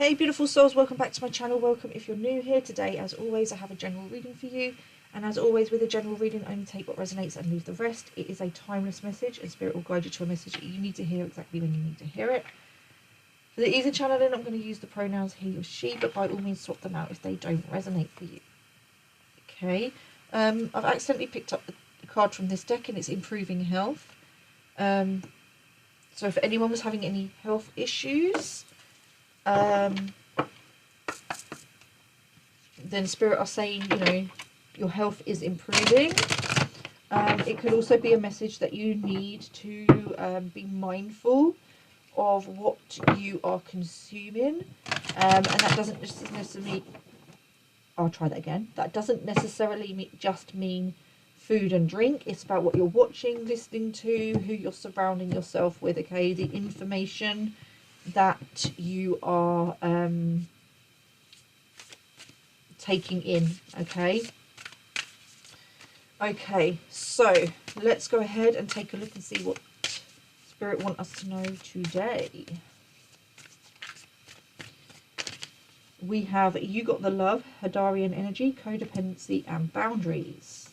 Hey beautiful souls, welcome back to my channel. Welcome if you're new here. Today, as always, I have a general reading for you, and as always with a general reading, only take what resonates and leave the rest. It is a timeless message, and spirit will guide you to a message that you need to hear exactly when you need to hear it. For the easy channeling, I'm going to use the pronouns he or she, but by all means swap them out if they don't resonate for you. Okay, I've accidentally picked up the card from this deck, and it's improving health. So if anyone was having any health issues, then spirit are saying, you know, your health is improving. It could also be a message that you need to be mindful of what you are consuming, and that doesn't necessarily, I'll try that again, that doesn't necessarily just mean food and drink. It's about what you're watching, listening to, who you're surrounding yourself with, okay, the information that you are taking in, okay. Okay, so let's go ahead and take a look and see what spirit want us to know today. We have you got the love, Hadarian energy, codependency and boundaries.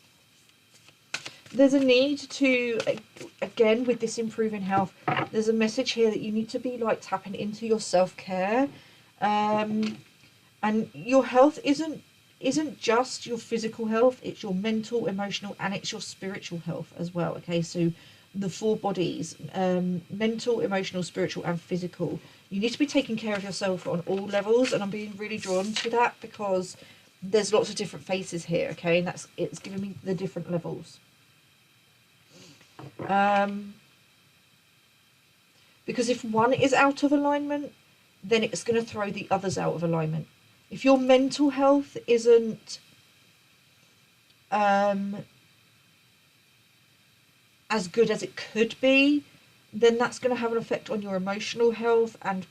There's a need to, again, with this improving health, there's a message here that you need to be like tapping into your self-care, and your health isn't just your physical health, it's your mental, emotional, and it's your spiritual health as well, okay? So the four bodies, mental, emotional, spiritual, and physical. You need to be taking care of yourself on all levels, and I'm being really drawn to that because there's lots of different faces here, okay? And it's giving me the different levels. Because if one is out of alignment, then it's going to throw the others out of alignment. If your mental health isn't as good as it could be, then that's going to have an effect on your emotional health and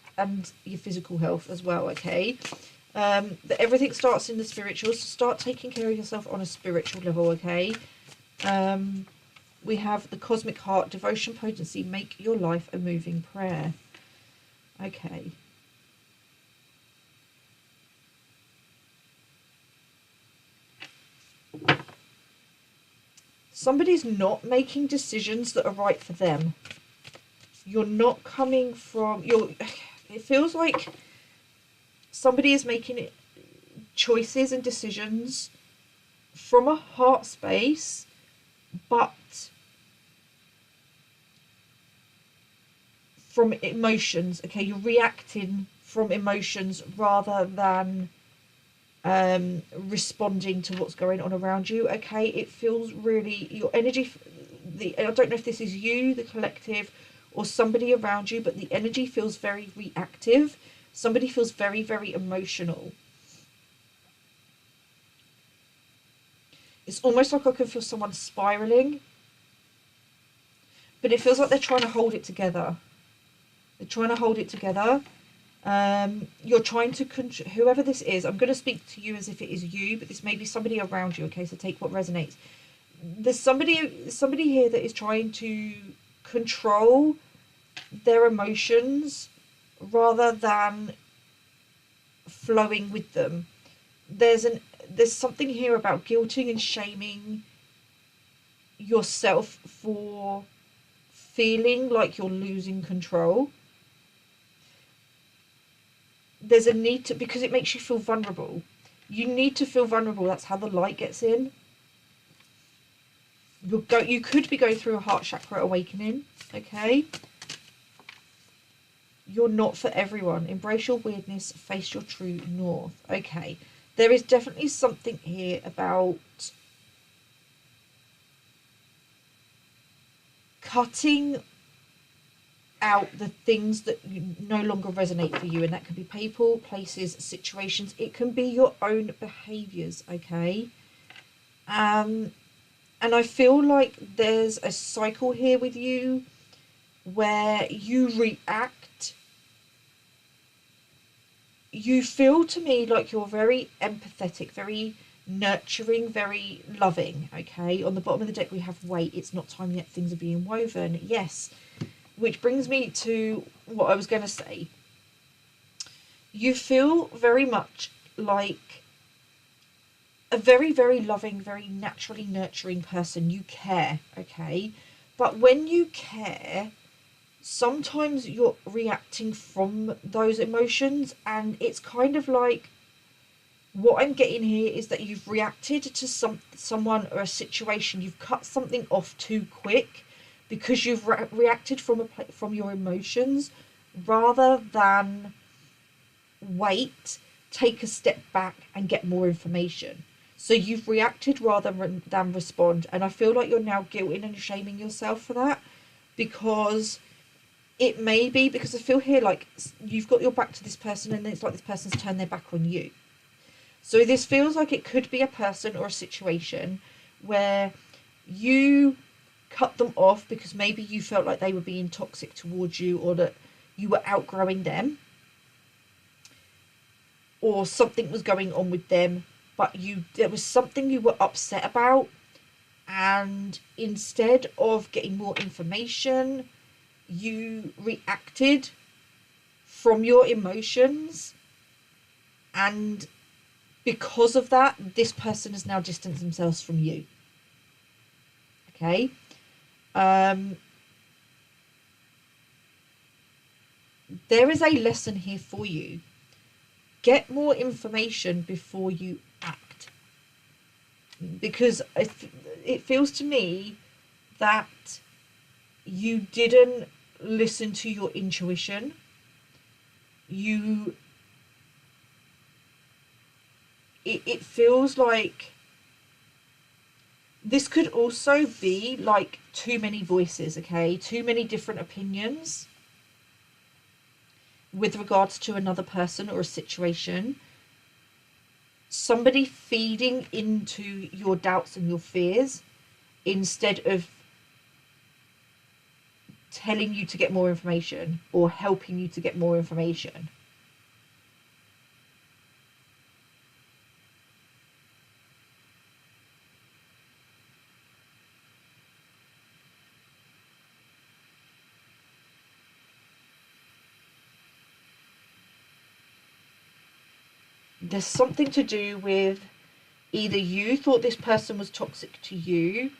your physical health as well, okay? That everything starts in the spiritual, so start taking care of yourself on a spiritual level, okay? We have the cosmic heart, devotion, potency, make your life a moving prayer. Okay. Somebody's not making decisions that are right for them. You're not coming from, it feels like somebody is making choices and decisions from a heart space, but from emotions, okay? You're reacting from emotions rather than responding to what's going on around you, okay? It feels really, your energy, I don't know if this is you, the collective, or somebody around you, but the energy feels very reactive. Somebody feels very, very emotional. It's almost like I can feel someone spiraling, but it feels like they're trying to hold it together. They're trying to hold it together. You're trying to control, whoever this is, I'm going to speak to you as if it is you, but this may be somebody around you, okay? So take what resonates. There's somebody here that is trying to control their emotions rather than flowing with them. There's something here about guilting and shaming yourself for feeling like you're losing control. There's a need to, because it makes you feel vulnerable. You need to feel vulnerable. That's how the light gets in. You could be going through a heart chakra awakening, okay? You're not for everyone. Embrace your weirdness. Face your true north. Okay. There is definitely something here about cutting out the things that no longer resonate for you, and that can be people, places, situations. It can be your own behaviors, okay? And I feel like there's a cycle here with you where you react. You feel to me like you're very empathetic, very nurturing, very loving, okay? On the bottom of the deck we have wait. It's not time yet, things are being woven. Yes. Which brings me to what I was going to say. you feel very much like a very, very loving, very naturally nurturing person. You care, okay? But when you care, sometimes you're reacting from those emotions, and it's kind of like, what I'm getting here is that you've reacted to someone or a situation. You've cut something off too quick because you've reacted from your emotions, rather than wait, take a step back and get more information. So you've reacted rather than respond, and I feel like you're now guilting and shaming yourself for that, because it may be because I feel here like you've got your back to this person, and it's like this person's turned their back on you. So this feels like it could be a person or a situation where you cut them off because maybe you felt like they were being toxic towards you, or that you were outgrowing them, or something was going on with them, but there was something you were upset about, and instead of getting more information, you reacted from your emotions, and because of that, this person has now distanced themselves from you. Okay. There is a lesson here for you. Get more information before you act, because it feels to me that you didn't listen to your intuition. It feels like this could also be like too many voices, okay? Too many different opinions with regards to another person or a situation. Somebody feeding into your doubts and your fears instead of telling you to get more information or helping you to get more information. There's something to do with either you thought this person was toxic to you,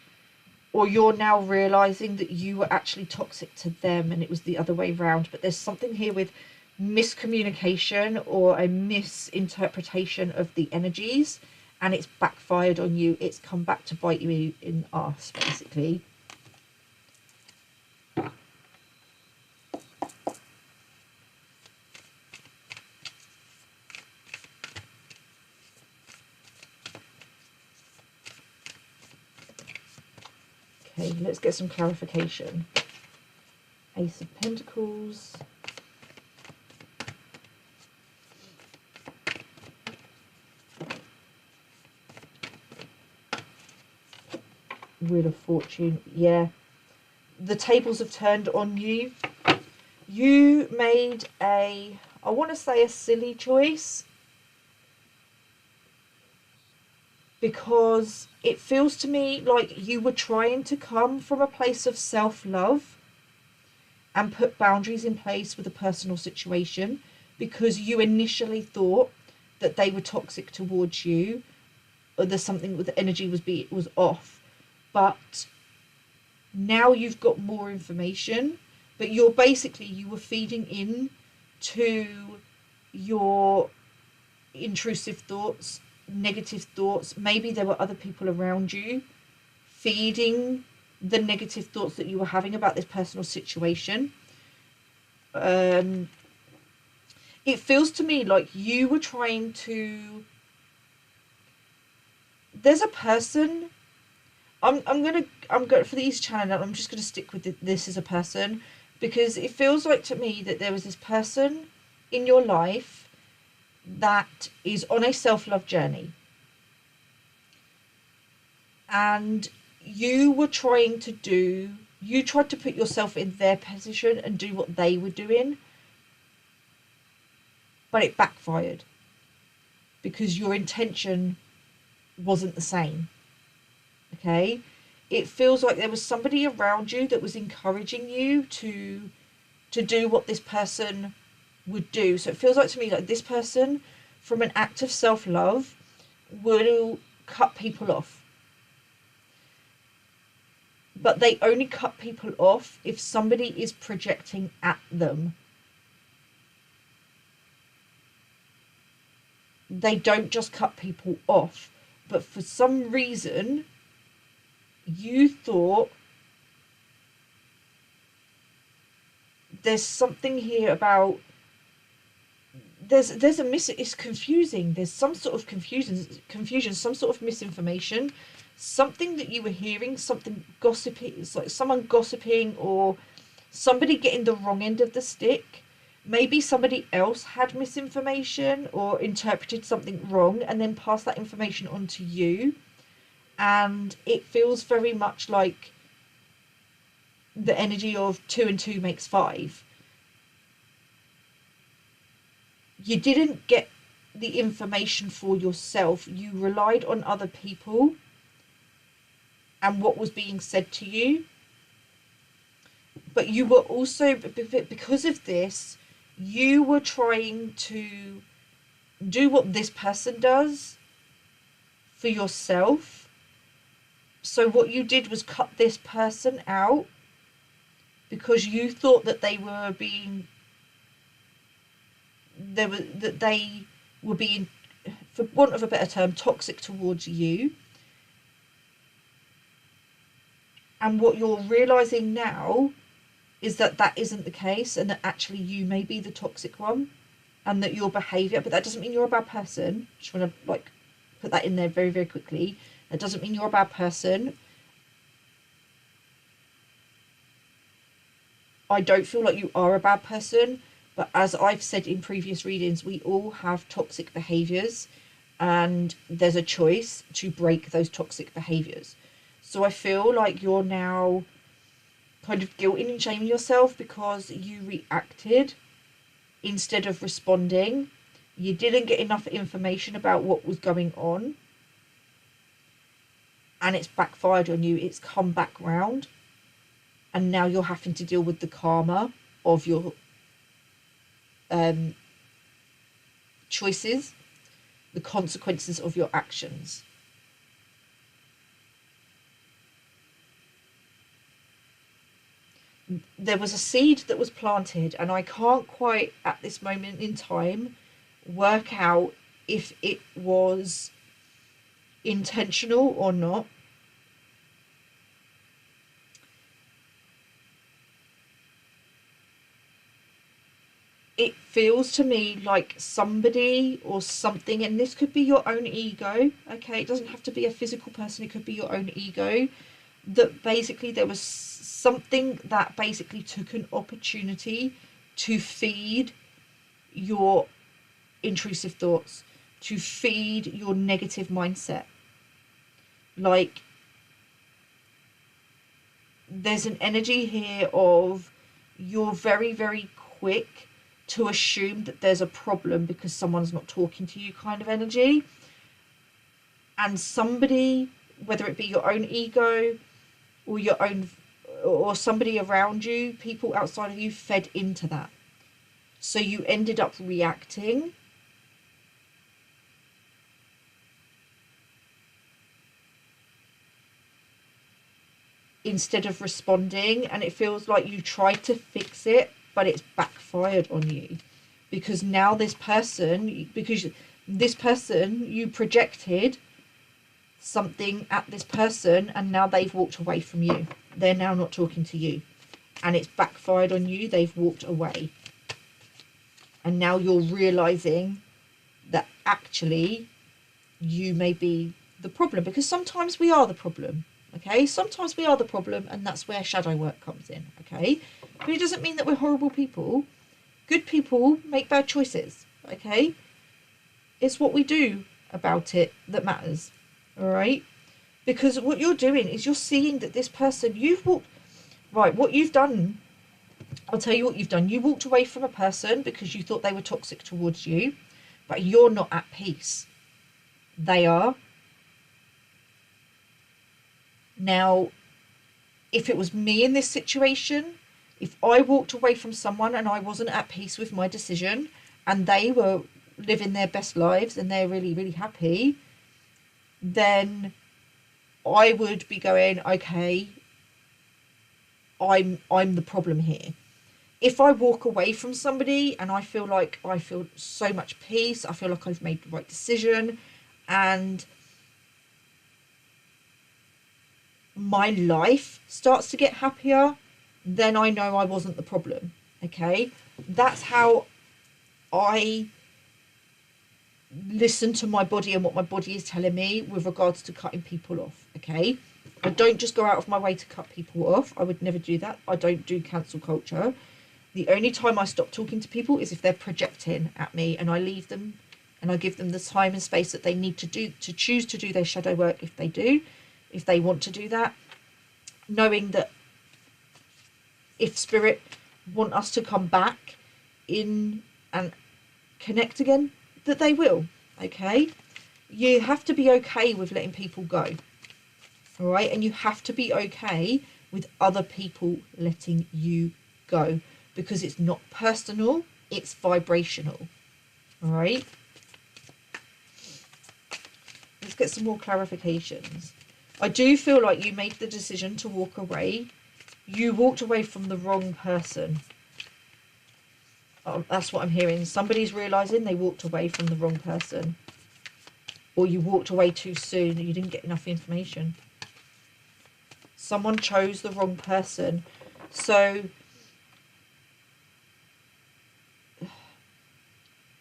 or you're now realizing that you were actually toxic to them and it was the other way around. But there's something here with miscommunication or a misinterpretation of the energies, and it's backfired on you. It's come back to bite you in the arse, basically. Okay, let's get some clarification. Ace of Pentacles. Wheel of Fortune. Yeah. The tables have turned on you. You made I want to say a silly choice, because it feels to me like you were trying to come from a place of self-love and put boundaries in place with a personal situation, because you initially thought that they were toxic towards you, or there's something with the energy was off. But now you've got more information, but you were feeding in to your intrusive thoughts, negative thoughts. Maybe there were other people around you feeding the negative thoughts that you were having about this personal situation. It feels to me like you were trying to... There's a person... I'm going for these channel, I'm just going to stick with this as a person, because it feels like to me that there was this person in your life that is on a self-love journey, and you tried to put yourself in their position and do what they were doing, but it backfired because your intention wasn't the same. Okay, it feels like there was somebody around you that was encouraging you to do what this person would do. So it feels like to me like this person, from an act of self-love, will cut people off. But they only cut people off if somebody is projecting at them. They don't just cut people off. But for some reason, you thought there's something here about there's a it's confusing. There's some sort of confusion, some sort of misinformation, something that you were hearing, something gossipy. It's like someone gossiping or somebody getting the wrong end of the stick. Maybe somebody else had misinformation or interpreted something wrong and then passed that information on to you. And it feels very much like the energy of 2 and 2 makes 5. You didn't get the information for yourself. You relied on other people and what was being said to you. But you were also, because of this, you were trying to do what this person does for yourself. So what you did was cut this person out because you thought that they were being, for want of a better term, toxic towards you. And what you're realizing now is that that isn't the case, and that actually you may be the toxic one, and that your behavior, but that doesn't mean you're a bad person. Just want to like put that in there very, very quickly. That doesn't mean you're a bad person. I don't feel like you are a bad person, but as I've said in previous readings, we all have toxic behaviors, and there's a choice to break those toxic behaviors. So I feel like you're now kind of guilting and shaming yourself because you reacted instead of responding. You didn't get enough information about what was going on, and it's backfired on you. It's come back round, and now you're having to deal with the karma of your choices, the consequences of your actions. There was a seed that was planted, and I can't quite at this moment in time work out if it was intentional or not. It feels to me like somebody or something, and this could be your own ego, okay? It doesn't have to be a physical person, it could be your own ego, that basically there was something that basically took an opportunity to feed your intrusive thoughts, to feed your negative mindset. Like, there's an energy here of you're very, very quick to assume that there's a problem because someone's not talking to you kind of energy. And somebody, whether it be your own ego or your own, or somebody around you, people outside of you, fed into that. So you ended up reacting instead of responding, and it feels like you tried to fix it, but it's backfired on you because now this person, you projected something at this person, and now they've walked away from you. They're now not talking to you, and it's backfired on you. They've walked away, and now you're realizing that actually you may be the problem, because sometimes we are the problem. Okay, sometimes we are the problem, and that's where shadow work comes in. Okay, but it doesn't mean that we're horrible people. Good people make bad choices. Okay, it's what we do about it that matters. All right, because what you're doing is you're seeing that this person, you've walked right. What you've done, I'll tell you what you've done. You walked away from a person because you thought they were toxic towards you, but you're not at peace. They are. Now, if it was me in this situation, If I walked away from someone and I wasn't at peace with my decision, and they were living their best lives and they're really, really happy, then I would be going, okay, I'm the problem here. If I walk away from somebody and I feel so much peace, I feel like I've made the right decision, and my life starts to get happier, then I know I wasn't the problem. Okay, that's how I listen to my body and what my body is telling me with regards to cutting people off. Okay, I don't just go out of my way to cut people off. I would never do that. I don't do cancel culture. The only time I stop talking to people is if they're projecting at me, and I leave them and I give them the time and space that they need to choose to do their shadow work if they want to do that, knowing that if spirit want us to come back in and connect again, that they will. Okay, you have to be okay with letting people go, all right, and you have to be okay with other people letting you go, because it's not personal, it's vibrational. All right, let's get some more clarifications. I do feel like you made the decision to walk away. You walked away from the wrong person. That's what I'm hearing. Somebody's realising they walked away from the wrong person. Or you walked away too soon and you didn't get enough information. Someone chose the wrong person. So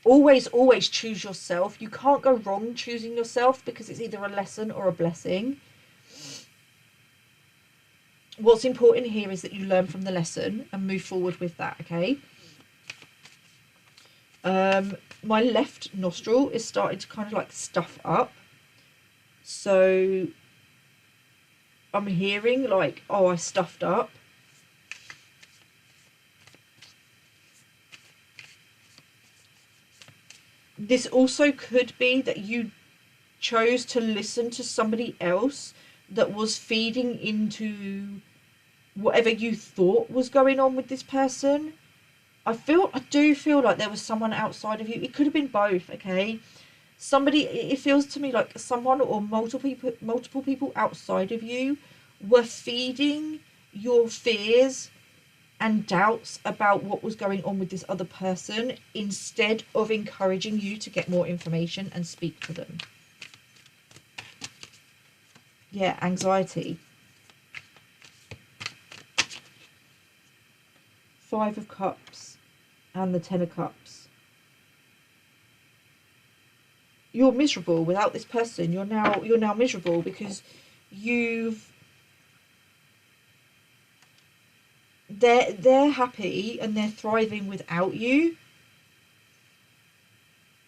always choose yourself. You can't go wrong choosing yourself, because it's either a lesson or a blessing. What's important here is that you learn from the lesson and move forward with that, okay? My left nostril is starting to kind of like stuff up. So I'm hearing like, oh, I stuffed up. This also could be that you chose to listen to somebody else that was feeding into whatever you thought was going on with this person. I do feel like there was someone outside of you. It could have been both, okay? It feels to me like someone or multiple people outside of you were feeding your fears and doubts about what was going on with this other person, instead of encouraging you to get more information and speak to them. Yeah, anxiety. 5 of Cups and the 10 of Cups. You're miserable without this person. You're now miserable because they're happy and they're thriving without you,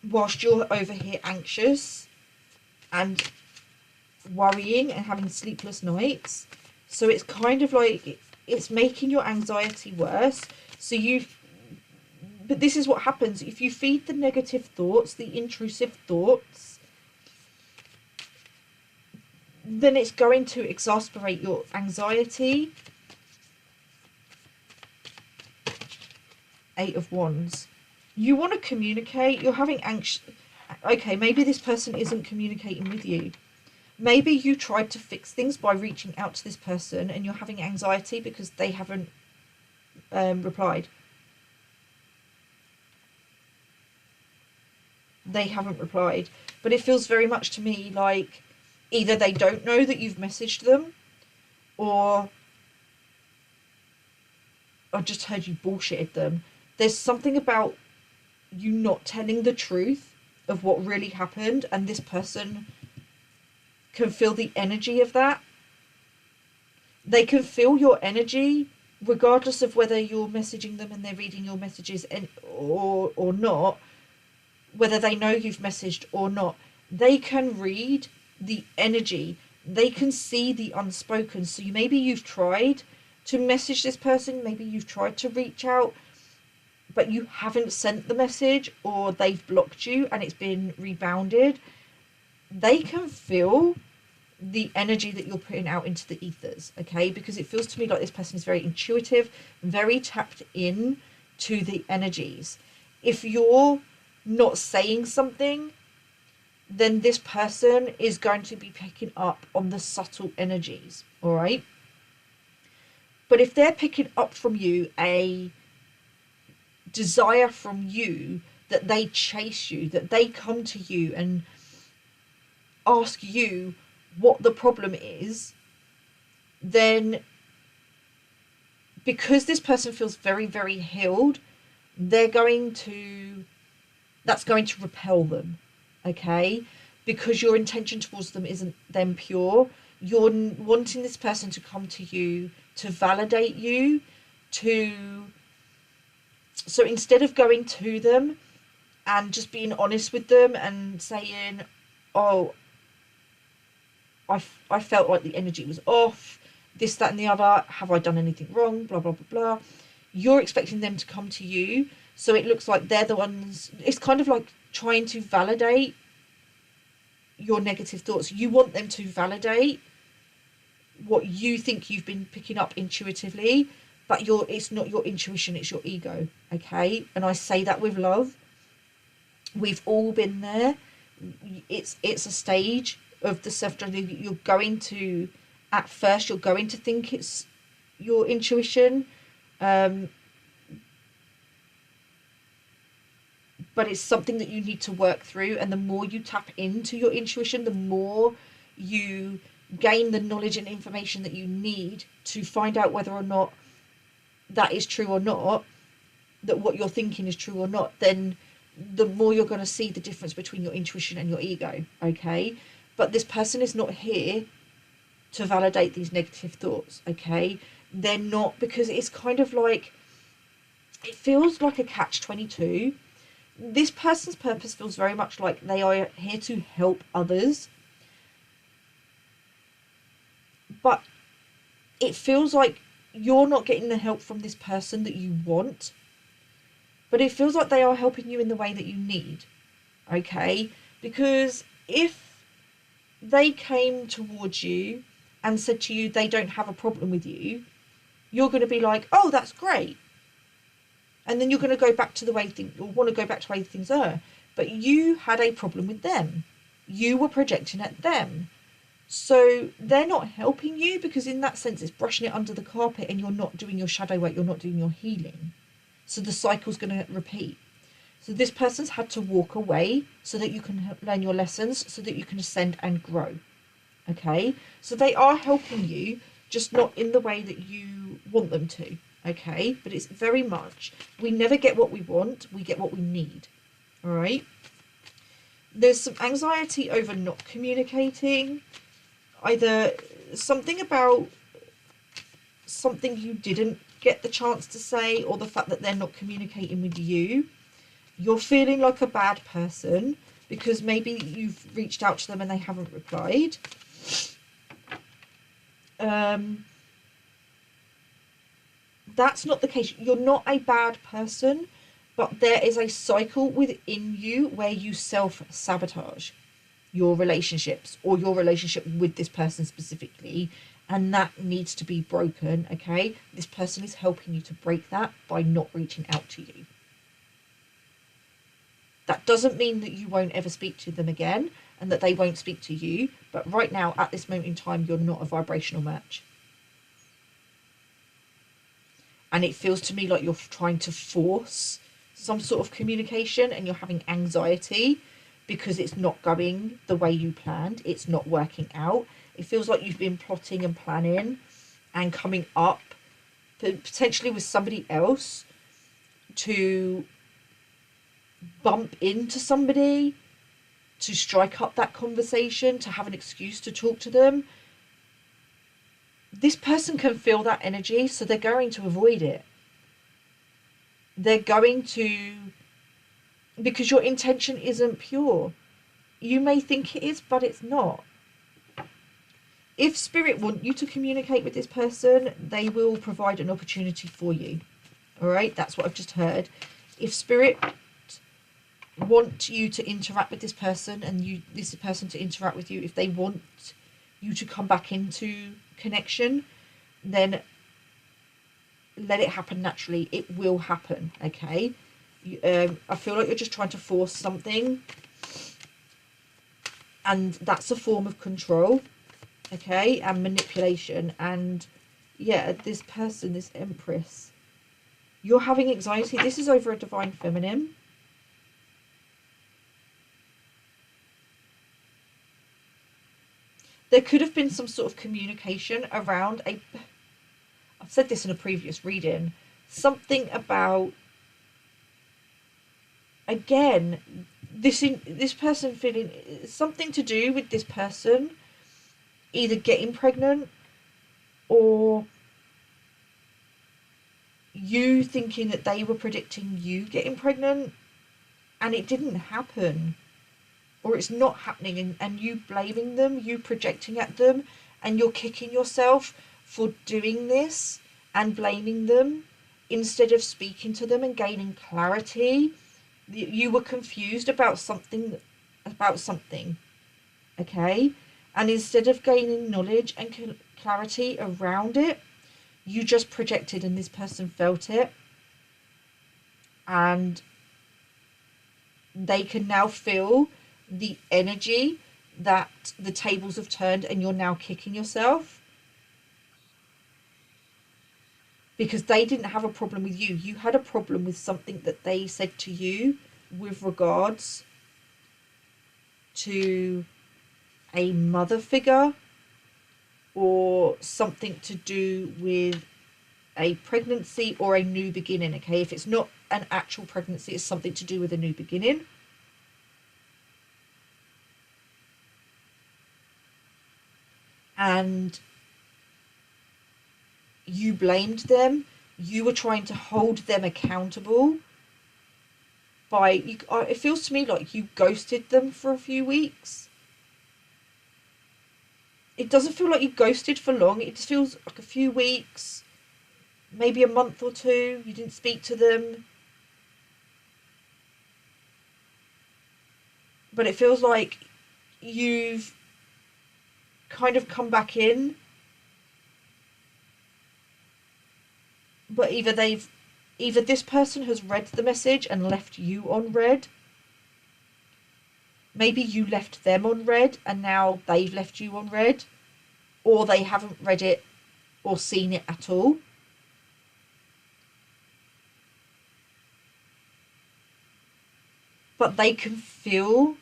whilst you're over here anxious and worrying and having sleepless nights. So it's kind of like it's making your anxiety worse. But this is what happens if you feed the negative thoughts, the intrusive thoughts, then it's going to exacerbate your anxiety. 8 of Wands. You want to communicate. You're having okay, maybe this person isn't communicating with you. Maybe you tried to fix things by reaching out to this person and you're having anxiety because they haven't replied. They haven't replied. But it feels very much to me like either they don't know that you've messaged them, or I just heard you bullshitted them. There's something about you not telling the truth of what really happened, and this person can feel the energy of that. They can feel your energy regardless of whether you're messaging them and they're reading your messages or not, whether they know you've messaged or not. They can read the energy. They can see the unspoken. So maybe you've tried to message this person, maybe you've tried to reach out, but you haven't sent the message, or they've blocked you and it's been rebounded. They can feel the energy that you're putting out into the ethers, okay? Because it feels to me like this person is very intuitive, very tapped in to the energies. If you're not saying something, then this person is going to be picking up on the subtle energies, all right? But if they're picking up from you a desire from you, that they chase you, that they come to you and ask you what the problem is, then because this person feels very, very healed, that's going to repel them, okay? Because your intention towards them isn't then pure. You're wanting this person to come to you, to validate you, so instead of going to them and just being honest with them and saying, oh, I felt like the energy was off, this, that, and the other, have I done anything wrong, blah, blah, blah, blah. You're expecting them to come to you, so it looks like they're the ones, it's kind of like trying to validate your negative thoughts. You want them to validate what you think you've been picking up intuitively, but it's not your intuition, it's your ego, okay? And I say that with love. We've all been there. It's a stage of the self-journey. You're going to, at first, you're going to think it's your intuition, but it's something that you need to work through. And the more you tap into your intuition, the more you gain the knowledge and information that you need to find out whether or not that is true or not, that what you're thinking is true or not, then the more you're going to see the difference between your intuition and your ego, okay? But this person is not here to validate these negative thoughts, okay? They're not, because it's kind of like, it feels like a catch-22. This person's purpose feels very much like they are here to help others, but it feels like you're not getting the help from this person that you want, but it feels like they are helping you in the way that you need, okay? Because if they came towards you and said to you they don't have a problem with you, you're going to be like, oh, that's great. And then you're going to go back to the way things, or want to go back to the way things are. But you had a problem with them. You were projecting at them. So they're not helping you, because in that sense it's brushing it under the carpet and you're not doing your shadow work, you're not doing your healing. So the cycle's going to repeat. So this person's had to walk away so that you can learn your lessons, so that you can ascend and grow. Okay? So they are helping you, just not in the way that you want them to. Okay? But it's very much, we never get what we want, we get what we need. All right? There's some anxiety over not communicating. Either something about something you didn't get the chance to say, or the fact that they're not communicating with you. You're feeling like a bad person because maybe you've reached out to them and they haven't replied. That's not the case. You're not a bad person, but there is a cycle within you where you self-sabotage your relationships, or your relationship with this person specifically, and that needs to be broken, okay? This person is helping you to break that by not reaching out to you. That doesn't mean that you won't ever speak to them again and that they won't speak to you, but right now, at this moment in time, you're not a vibrational match. And it feels to me like you're trying to force some sort of communication, and you're having anxiety because it's not going the way you planned. It's not working out. It feels like you've been plotting and planning and coming up potentially with somebody else to bump into somebody, to strike up that conversation, to have an excuse to talk to them. This person can feel that energy, so they're going to avoid it. They're going to, because your intention isn't pure. You may think it is, but it's not. If Spirit want you to communicate with this person, they will provide an opportunity for you. All right, that's what I've just heard. If Spirit want you to interact with this person, and this person to interact with you, if they want you to come back into connection, then let it happen naturally. It will happen, okay? I feel like you're just trying to force something, and that's a form of control, okay, and manipulation. And yeah, this person, this Empress, you're having anxiety. This is over a divine feminine. There could have been some sort of communication around I've said this in a previous reading, something about, again, this person feeling something to do with this person either getting pregnant or you thinking that they were predicting you getting pregnant and it didn't happen, or it's not happening, and you blaming them, you projecting at them, and you're kicking yourself for doing this and blaming them instead of speaking to them and gaining clarity. You were confused about something, okay, and instead of gaining knowledge and clarity around it, you just projected, and this person felt it, and they can now feel the energy that the tables have turned, and you're now kicking yourself because they didn't have a problem with you. You had a problem with something that they said to you with regards to a mother figure or something to do with a pregnancy or a new beginning, okay? If it's not an actual pregnancy, it's something to do with a new beginning. And you blamed them. You were trying to hold them accountable by, it feels to me like you ghosted them for a few weeks. It doesn't feel like you ghosted for long. It just feels like a few weeks, maybe a month or two. You didn't speak to them. But it feels like you've kind of come back in. But either this person has read the message and left you on read. Maybe you left them on read and now they've left you on read, or they haven't read it or seen it at all. But they can feel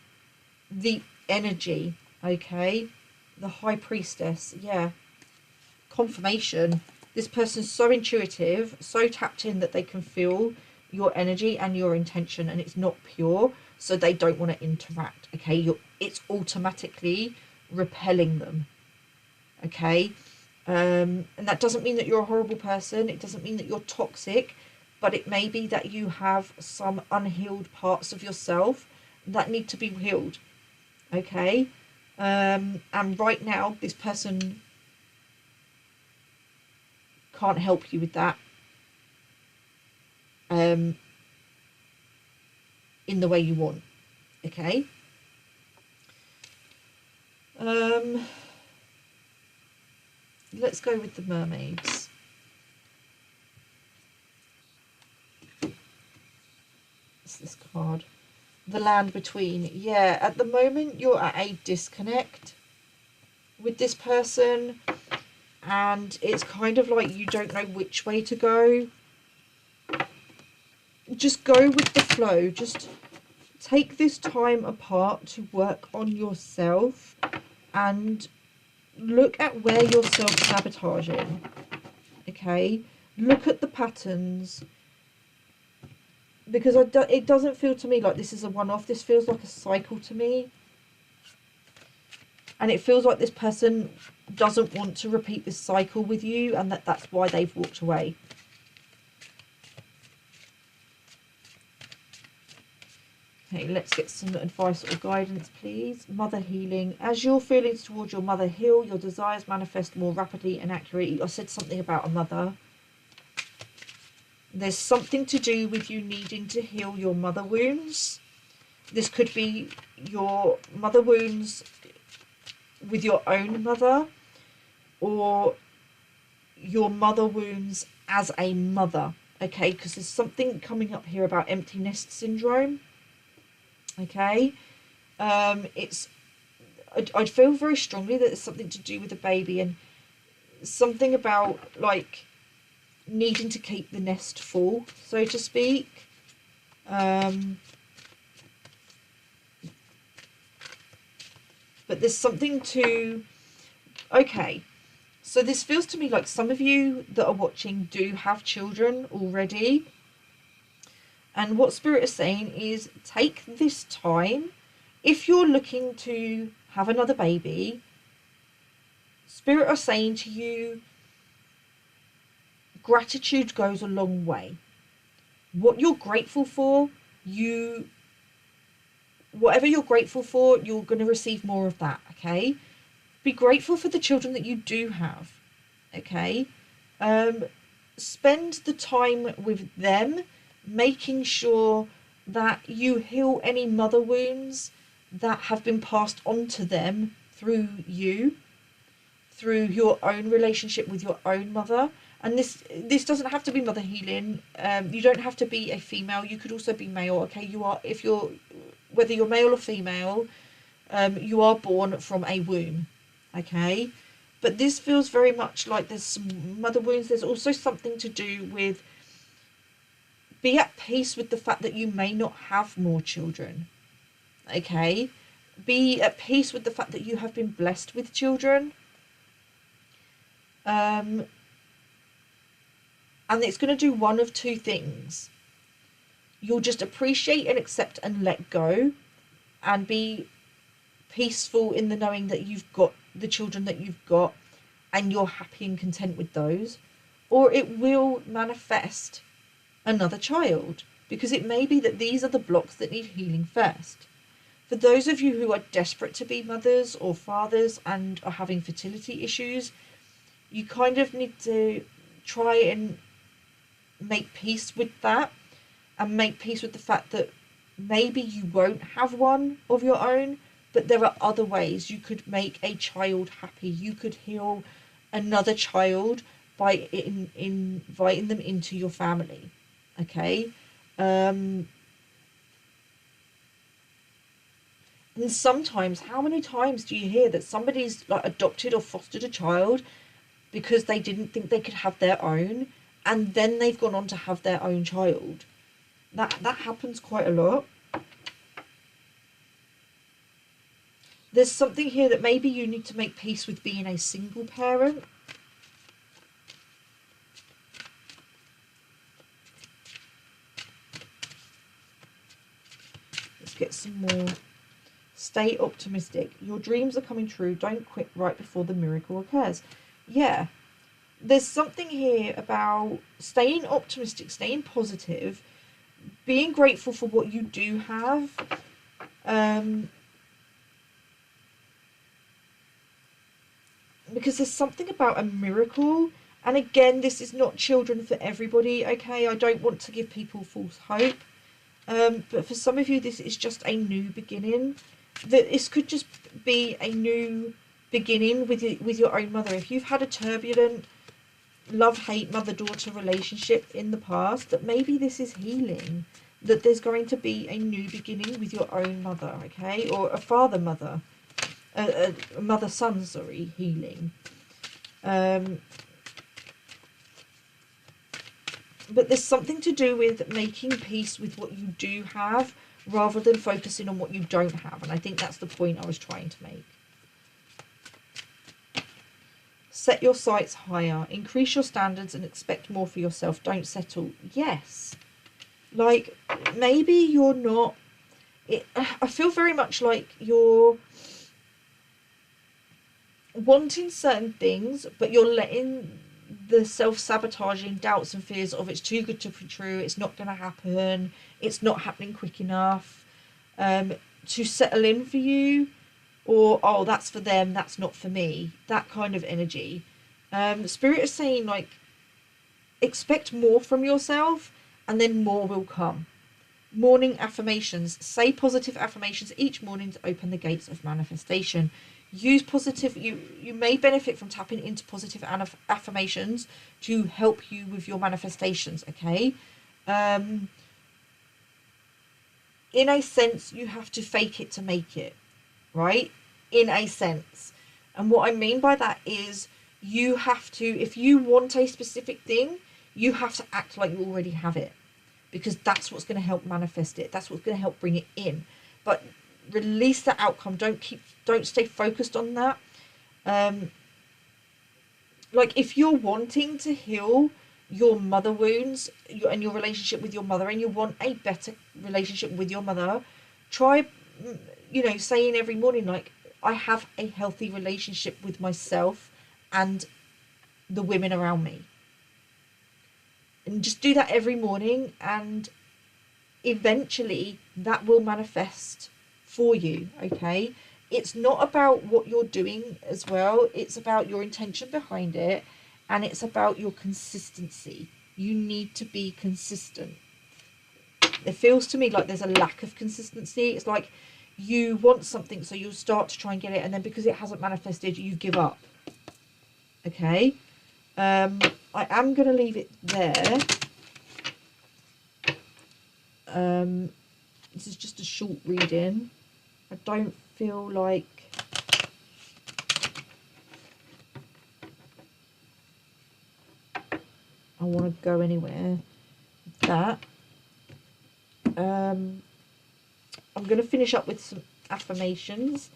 the energy, okay? The High Priestess, yeah. Confirmation. This person's so intuitive, so tapped in that they can feel your energy and your intention, and it's not pure, so they don't want to interact, okay? It's automatically repelling them, okay? And that doesn't mean that you're a horrible person. It doesn't mean that you're toxic, but it may be that you have some unhealed parts of yourself that need to be healed, okay? And right now, this person can't help you with that in the way you want, okay? Let's go with the mermaids. What's this card? The land between. Yeah, at the moment you're at a disconnect with this person, and it's kind of like you don't know which way to go. Just go with the flow. Just take this time apart to work on yourself and look at where you're self-sabotaging, okay? Look at the patterns, because it doesn't feel to me like this is a one-off. This feels like a cycle to me, and it feels like this person doesn't want to repeat this cycle with you, and that's why they've walked away. Okay, let's get some advice or guidance, please. Mother healing. As your feelings towards your mother heal, your desires manifest more rapidly and accurately. I said something about a mother. There's something to do with you needing to heal your mother wounds. This could be your mother wounds with your own mother, or your mother wounds as a mother, okay? Because there's something coming up here about empty nest syndrome, okay? I'd feel very strongly that it's something to do with the baby, and something about like needing to keep the nest full, so to speak. But there's something to, okay, so this feels to me like some of you that are watching do have children already. And what Spirit is saying is take this time. If you're looking to have another baby, Spirit are saying to you, gratitude goes a long way. What you're grateful for, whatever you're grateful for, you're going to receive more of that, okay? Be grateful for the children that you do have, okay? Spend the time with them, making sure that you heal any mother wounds that have been passed on to them through you, through your own relationship with your own mother. And this doesn't have to be mother healing. You don't have to be a female. You could also be male, okay? Whether you're male or female, you are born from a womb, okay? But this feels very much like there's some mother wounds. There's also something to do with, be at peace with the fact that you may not have more children, okay? Be at peace with the fact that you have been blessed with children. And it's going to do one of two things. You'll just appreciate and accept and let go, and be peaceful in the knowing that you've got the children that you've got and you're happy and content with those. Or it will manifest another child, because it may be that these are the blocks that need healing first. For those of you who are desperate to be mothers or fathers and are having fertility issues, you kind of need to try and make peace with that, and make peace with the fact that maybe you won't have one of your own, but there are other ways you could make a child happy. You could heal another child by inviting them into your family, okay? And sometimes, how many times do you hear that somebody's like adopted or fostered a child because they didn't think they could have their own, and then they've gone on to have their own child? That happens quite a lot. There's something here that maybe you need to make peace with being a single parent. Let's get some more. Stay optimistic. Your dreams are coming true. Don't quit right before the miracle occurs. Yeah. There's something here about staying optimistic, staying positive, being grateful for what you do have. Because there's something about a miracle. And again, this is not children for everybody, okay? I don't want to give people false hope. But for some of you, this is just a new beginning. This could just be a new beginning with your own mother. If you've had a turbulent love-hate mother-daughter relationship in the past, that maybe this is healing. That there's going to be a new beginning with your own mother, okay? Or a father-mother. A mother-son, sorry, healing. But there's something to do with making peace with what you do have, rather than focusing on what you don't have. And I think that's the point I was trying to make. Set your sights higher. Increase your standards and expect more for yourself. Don't settle. Yes. Like, maybe you're not... I feel very much like you're wanting certain things, but you're letting the self-sabotaging doubts and fears of it's too good to be true, it's not going to happen, it's not happening quick enough, to settle in for you, or, oh, that's for them, that's not for me, that kind of energy. Spirit is saying, like, expect more from yourself, and then more will come. Morning affirmations. Say positive affirmations each morning to open the gates of manifestation. Use positive, you may benefit from tapping into positive affirmations to help you with your manifestations, okay? In a sense, you have to fake it to make it, right? In a sense. And what I mean by that is you have to, if you want a specific thing, you have to act like you already have it, because that's what's going to help manifest it. That's what's going to help bring it in. But release the outcome. Don't stay focused on that. Like if you're wanting to heal your mother wounds and your relationship with your mother, and you want a better relationship with your mother, try, saying every morning, like, I have a healthy relationship with myself and the women around me. And just do that every morning, and eventually that will manifest for you, okay? It's not about what you're doing as well. It's about your intention behind it, and it's about your consistency. You need to be consistent. It feels to me like there's a lack of consistency. It's like you want something, so you'll start to try and get it, and then because it hasn't manifested, you give up. Okay? I am going to leave it there. This is just a short reading. I don't feel like I want to go anywhere with that. I'm going to finish up with some affirmations.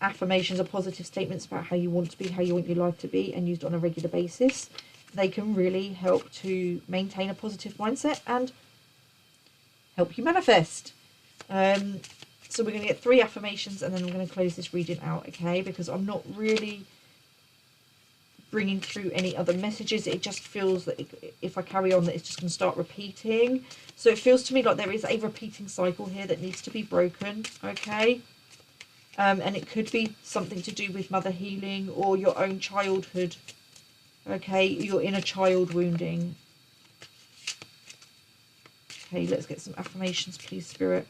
Affirmations are positive statements about how you want to be, how you want your life to be, and used on a regular basis. They can really help to maintain a positive mindset and help you manifest. So we're going to get 3 affirmations, and then I'm going to close this reading out, okay? Because I'm not really bringing through any other messages. It just feels that if I carry on, that it's just going to start repeating. So it feels to me like there is a repeating cycle here that needs to be broken, okay? And it could be something to do with mother healing or your own childhood, okay? Your inner child wounding. Okay, let's get some affirmations, please, Spirit.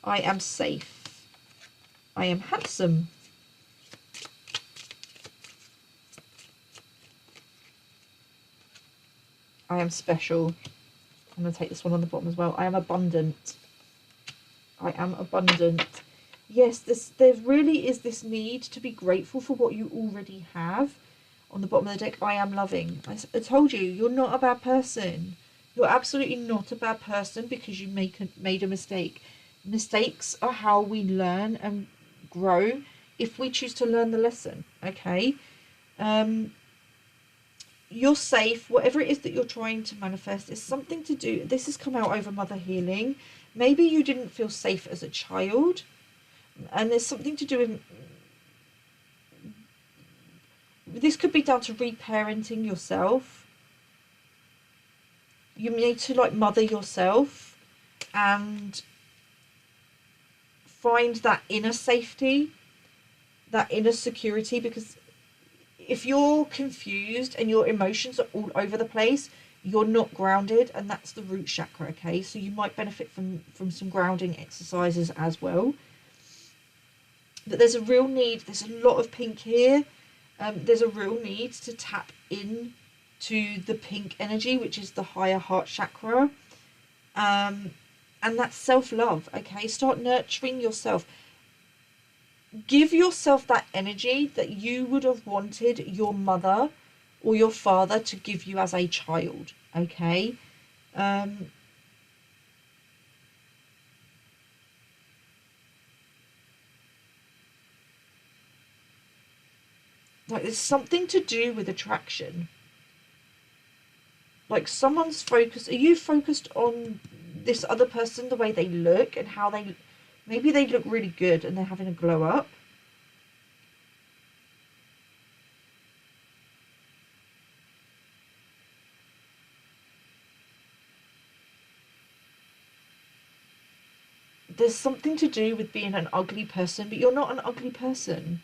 I am safe. I am handsome. I am special. I'm going to take this one on the bottom as well. I am abundant. I am abundant. Yes, there really is this need to be grateful for what you already have. On the bottom of the deck, I am loving. I told you, you're not a bad person. You're absolutely not a bad person because you made a mistake. Mistakes are how we learn and grow if we choose to learn the lesson, okay? You're safe. Whatever it is that you're trying to manifest is something to do. This has come out over mother healing. Maybe you didn't feel safe as a child, and there's something to do with... This could be down to reparenting yourself. You need to, like, mother yourself and find that inner safety, that inner security, because if you're confused and your emotions are all over the place, you're not grounded, and that's the root chakra, okay? So you might benefit from some grounding exercises as well. But there's a real need, there's a lot of pink here. There's a real need to tap in to the pink energy, which is the higher heart chakra. And that's self-love, okay? Start nurturing yourself. Give yourself that energy that you would have wanted your mother or your father to give you as a child, okay? Like, there's something to do with attraction. Like, someone's focused... Are you focused on this other person, the way they look and how they... Maybe they look really good and they're having a glow up. There's something to do with being an ugly person, but you're not an ugly person.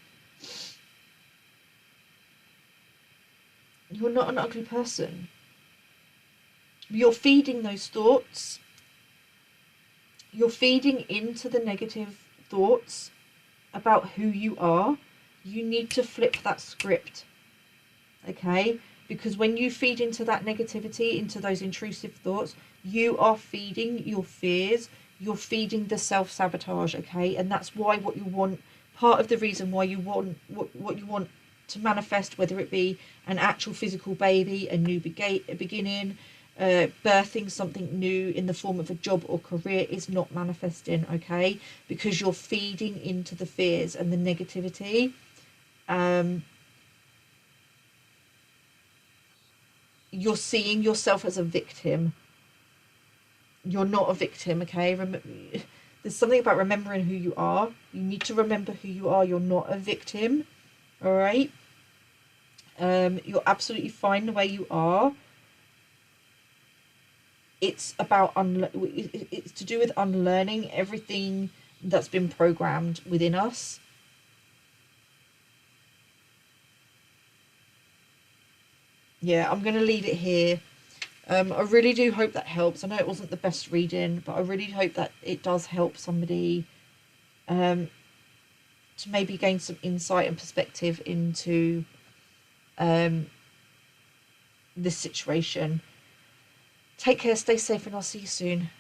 You're not an ugly person. You're feeding those thoughts. You're feeding into the negative thoughts about who you are. You need to flip that script, okay? Because when you feed into that negativity, into those intrusive thoughts, you are feeding your fears, you're feeding the self-sabotage, okay? And that's why what you want, part of the reason why you want what you want to manifest, whether it be an actual physical baby, a new beginning, birthing something new in the form of a job or career, is not manifesting, okay? Because you're feeding into the fears and the negativity. You're seeing yourself as a victim. You're not a victim, okay? There's something about remembering who you are. You need to remember who you are. You're not a victim, all right? You're absolutely fine the way you are. It's about it's to do with unlearning everything that's been programmed within us. Yeah, I'm going to leave it here. I really do hope that helps. I know it wasn't the best reading, but I really hope that it does help somebody to maybe gain some insight and perspective into this situation. Take care, stay safe, and I'll see you soon.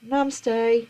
Namaste.